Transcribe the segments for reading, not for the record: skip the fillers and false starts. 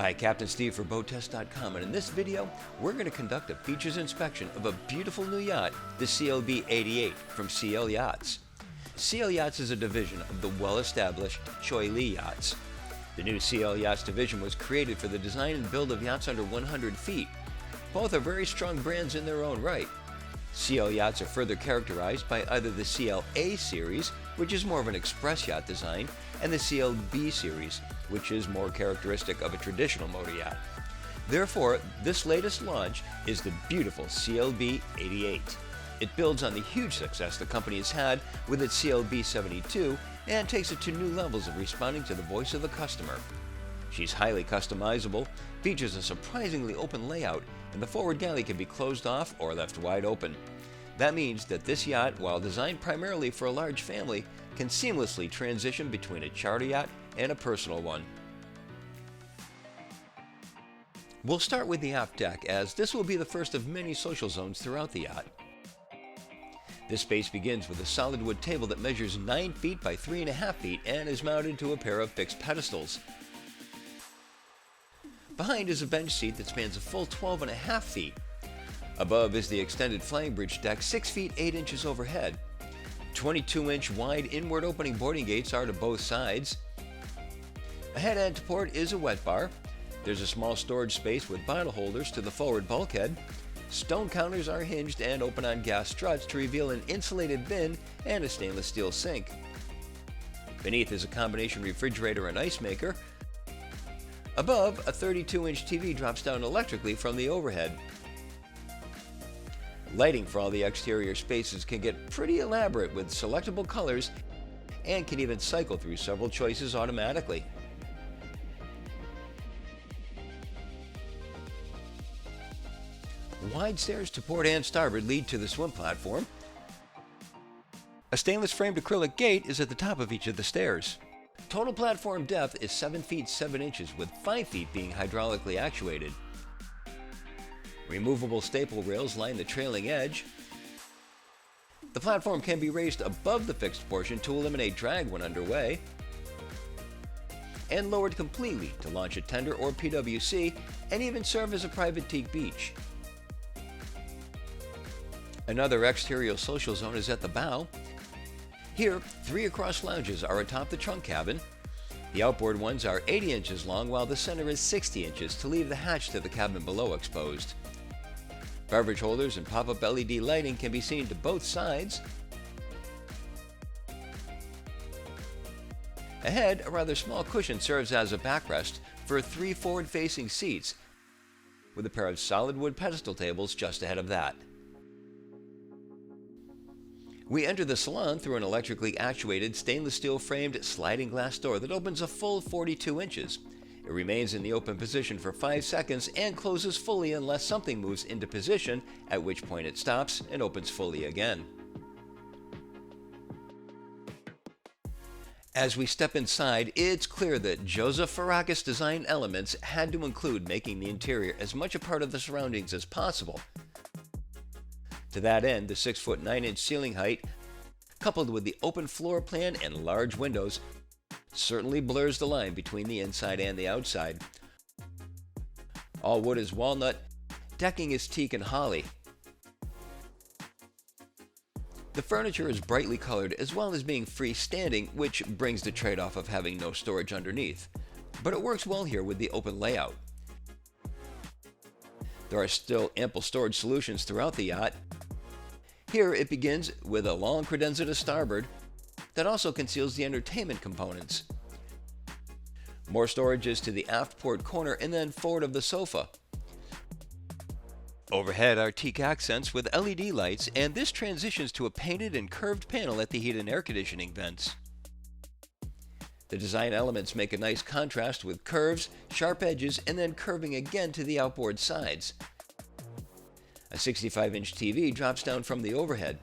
Hi, Captain Steve for BoatTest.com, and in this video, we're going to conduct a features inspection of a beautiful new yacht, the CLB88 from CL Yachts. CL Yachts is a division of the well-established Choi Lee Yachts. The new CL Yachts division was created for the design and build of yachts under 100 feet. Both are very strong brands in their own right. CL Yachts are further characterized by either the CLA series, which is more of an express yacht design, and the CLB series, which is more characteristic of a traditional motor yacht. Therefore, this latest launch is the beautiful CLB88. It builds on the huge success the company has had with its CLB72 and takes it to new levels of responding to the voice of the customer. She's highly customizable, features a surprisingly open layout, and the forward galley can be closed off or left wide open. That means that this yacht, while designed primarily for a large family, can seamlessly transition between a charter yacht and a personal one. We'll start with the aft deck, as this will be the first of many social zones throughout the yacht. This space begins with a solid wood table that measures 9 feet by 3.5 feet and is mounted to a pair of fixed pedestals. Behind is a bench seat that spans a full 12.5 feet. Above is the extended flying bridge deck 6 feet 8 inches overhead. 22-inch wide inward opening boarding gates are to both sides. Ahead and to port is a wet bar. There's a small storage space with bottle holders to the forward bulkhead. Stone counters are hinged and open on gas struts to reveal an insulated bin and a stainless steel sink. Beneath is a combination refrigerator and ice maker. Above, a 32-inch TV drops down electrically from the overhead. Lighting for all the exterior spaces can get pretty elaborate with selectable colors and can even cycle through several choices automatically. Wide stairs to port and starboard lead to the swim platform. A stainless framed acrylic gate is at the top of each of the stairs. Total platform depth is 7 feet 7 inches, with 5 feet being hydraulically actuated. Removable staple rails line the trailing edge. The platform can be raised above the fixed portion to eliminate drag when underway, and lowered completely to launch a tender or PWC and even serve as a private teak beach. Another exterior social zone is at the bow. Here, 3 across lounges are atop the trunk cabin. The outboard ones are 80 inches long, while the center is 60 inches to leave the hatch to the cabin below exposed. Beverage holders and pop-up LED lighting can be seen to both sides. Ahead, a rather small cushion serves as a backrest for 3 forward-facing seats, with a pair of solid wood pedestal tables just ahead of that. We enter the salon through an electrically actuated stainless steel framed sliding glass door that opens a full 42 inches. It remains in the open position for 5 seconds and closes fully unless something moves into position, at which point it stops and opens fully again. As we step inside, it's clear that Jozeph Forakis design elements had to include making the interior as much a part of the surroundings as possible. To that end, the 6 foot 9 inch ceiling height, coupled with the open floor plan and large windows, certainly blurs the line between the inside and the outside. All wood is walnut, decking is teak and holly. The furniture is brightly colored as well as being freestanding, which brings the trade-off of having no storage underneath. But it works well here with the open layout. There are still ample storage solutions throughout the yacht. Here it begins with a long credenza to starboard that also conceals the entertainment components. More storage is to the aft port corner and then forward of the sofa. Overhead are teak accents with LED lights, and this transitions to a painted and curved panel at the heat and air conditioning vents. The design elements make a nice contrast with curves, sharp edges, and then curving again to the outboard sides. A 65-inch TV drops down from the overhead.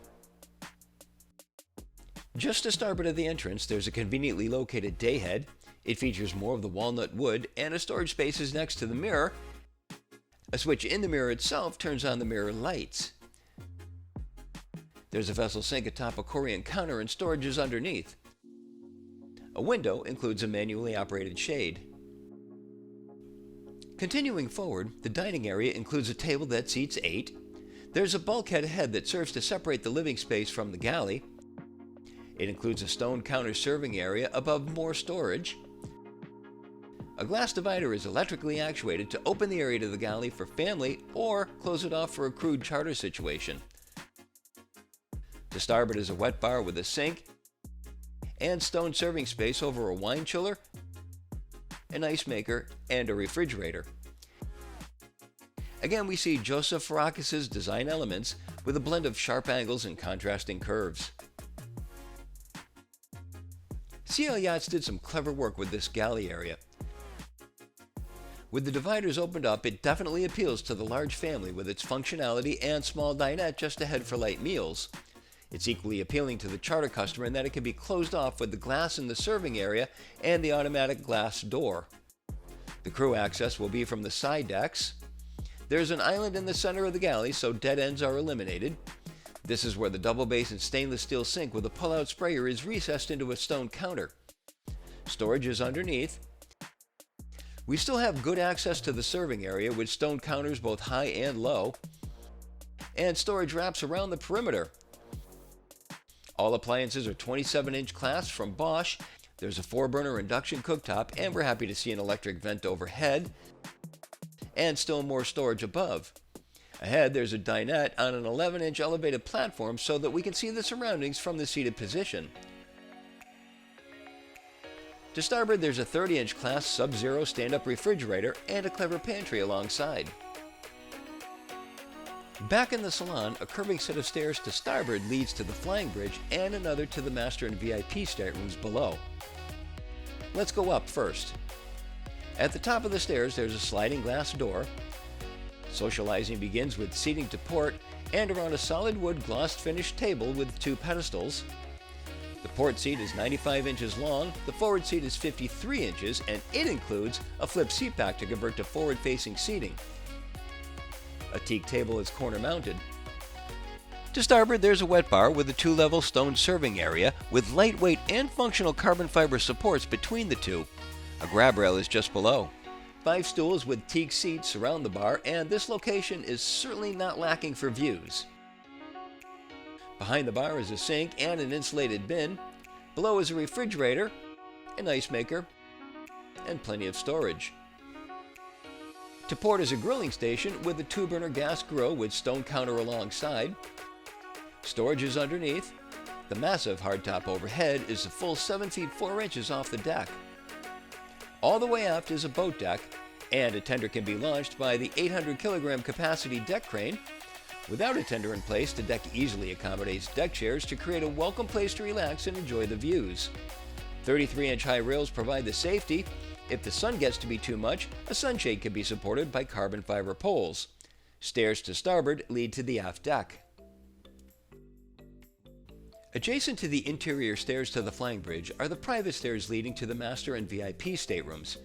Just to starboard of the entrance, there's a conveniently located dayhead. It features more of the walnut wood, and a storage space is next to the mirror. A switch in the mirror itself turns on the mirror lights. There's a vessel sink atop a Korean counter and storage is underneath. A window includes a manually operated shade. Continuing forward, the dining area includes a table that seats 8. There's a bulkhead ahead that serves to separate the living space from the galley. It includes a stone counter serving area above more storage. A glass divider is electrically actuated to open the area to the galley for family or close it off for a crude charter situation. To starboard is a wet bar with a sink and stone serving space over a wine chiller, an ice maker, and a refrigerator. Again, we see Jozeph Forakis' design elements with a blend of sharp angles and contrasting curves. CL Yachts did some clever work with this galley area. With the dividers opened up, it definitely appeals to the large family with its functionality and small dinette just ahead for light meals. It's equally appealing to the charter customer in that it can be closed off with the glass in the serving area and the automatic glass door. The crew access will be from the side decks. There's an island in the center of the galley, so dead ends are eliminated. This is where the double basin stainless steel sink with a pull-out sprayer is recessed into a stone counter. Storage is underneath. We still have good access to the serving area with stone counters both high and low, and storage wraps around the perimeter. All appliances are 27-inch class from Bosch. There's a 4-burner induction cooktop, and we're happy to see an electric vent overhead, and still more storage above. Ahead, there's a dinette on an 11-inch elevated platform so that we can see the surroundings from the seated position. To starboard, there's a 30-inch class Sub-Zero stand-up refrigerator and a clever pantry alongside. Back in the salon, a curving set of stairs to starboard leads to the flying bridge and another to the master and VIP staterooms below. Let's go up first. At the top of the stairs, there's a sliding glass door. Socializing begins with seating to port and around a solid wood glossed finished table with 2 pedestals. The port seat is 95 inches long, the forward seat is 53 inches, and it includes a flip seat back to convert to forward-facing seating. A teak table is corner-mounted. To starboard, there's a wet bar with a 2-level stone serving area with lightweight and functional carbon fiber supports between the two. A grab rail is just below. 5 stools with teak seats surround the bar, and this location is certainly not lacking for views. Behind the bar is a sink and an insulated bin. Below is a refrigerator, an ice maker, and plenty of storage. To port is a grilling station with a 2-burner gas grill with stone counter alongside. Storage is underneath. The massive hardtop overhead is a full 7 feet 4 inches off the deck. All the way aft is a boat deck, and a tender can be launched by the 800 kilogram capacity deck crane. Without a tender in place, the deck easily accommodates deck chairs to create a welcome place to relax and enjoy the views. 33-inch high rails provide the safety. If the sun gets to be too much, a sunshade can be supported by carbon fiber poles. Stairs to starboard lead to the aft deck. Adjacent to the interior stairs to the flying bridge are the private stairs leading to the master and VIP staterooms.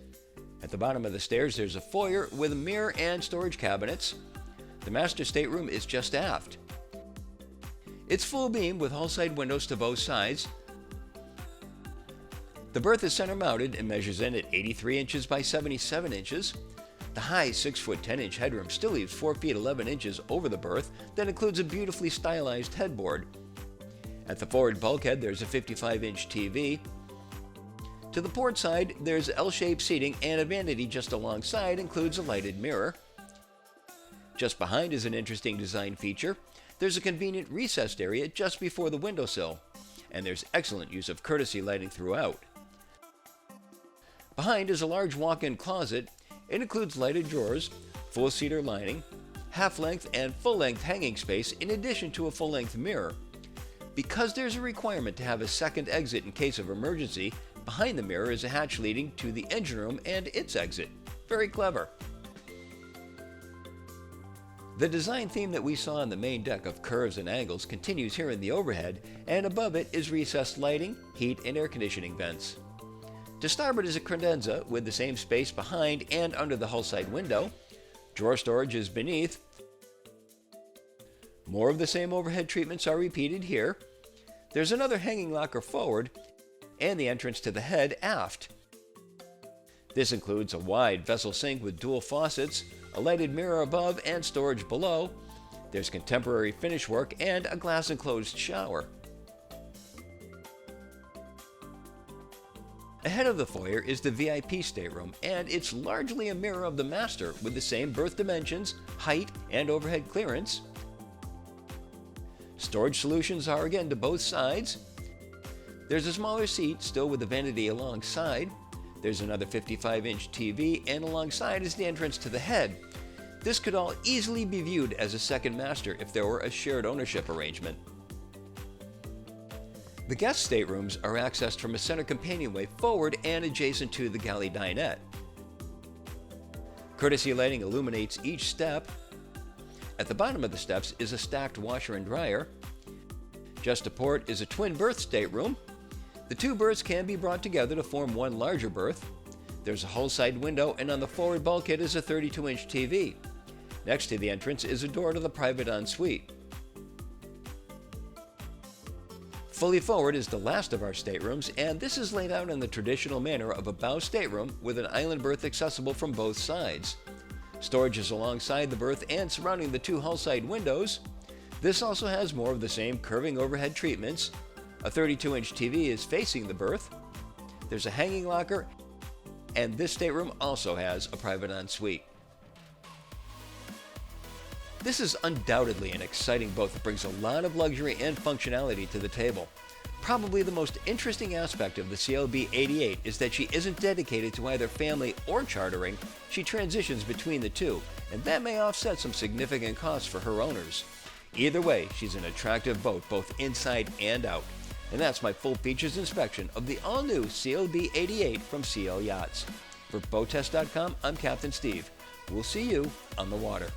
At the bottom of the stairs, there's a foyer with a mirror and storage cabinets. The master stateroom is just aft. It's full beam with hull-side windows to both sides. The berth is center-mounted and measures in at 83 inches by 77 inches. The high 6-foot 10-inch headroom still leaves 4 feet 11 inches over the berth that includes a beautifully stylized headboard. At the forward bulkhead, there's a 55-inch TV. To the port side, there's L-shaped seating, and a vanity just alongside includes a lighted mirror. Just behind is an interesting design feature. There's a convenient recessed area just before the windowsill, and there's excellent use of courtesy lighting throughout. Behind is a large walk-in closet. It includes lighted drawers, full cedar lining, half-length and full-length hanging space in addition to a full-length mirror. Because there's a requirement to have a second exit in case of emergency, behind the mirror is a hatch leading to the engine room and its exit. Very clever. The design theme that we saw on the main deck of curves and angles continues here in the overhead, and above it is recessed lighting, heat, and air conditioning vents. To starboard is a credenza with the same space behind and under the hull side window. Drawer storage is beneath. More of the same overhead treatments are repeated here. There's another hanging locker forward, and the entrance to the head aft. This includes a wide vessel sink with dual faucets, a lighted mirror above and storage below. There's contemporary finish work and a glass enclosed shower. Ahead of the foyer is the VIP stateroom, and it's largely a mirror of the master with the same berth dimensions, height, and overhead clearance. Storage solutions are again to both sides. There's a smaller seat, still with the vanity alongside. There's another 55-inch TV, and alongside is the entrance to the head. This could all easily be viewed as a second master if there were a shared ownership arrangement. The guest staterooms are accessed from a center companionway forward and adjacent to the galley dinette. Courtesy lighting illuminates each step. At the bottom of the steps is a stacked washer and dryer. Just to port is a twin berth stateroom. The two berths can be brought together to form one larger berth. There's a hull-side window, and on the forward bulkhead is a 32-inch TV. Next to the entrance is a door to the private ensuite. Fully forward is the last of our staterooms, and this is laid out in the traditional manner of a bow stateroom with an island berth accessible from both sides. Storage is alongside the berth and surrounding the two hull-side windows. This also has more of the same curving overhead treatments. A 32-inch TV is facing the berth. There's a hanging locker, and this stateroom also has a private ensuite. This is undoubtedly an exciting boat that brings a lot of luxury and functionality to the table. Probably the most interesting aspect of the CLB88 is that she isn't dedicated to either family or chartering. She transitions between the two, and that may offset some significant costs for her owners. Either way, she's an attractive boat both inside and out. And that's my full features inspection of the all-new CLB88 from CL Yachts. For BoatTest.com, I'm Captain Steve. We'll see you on the water.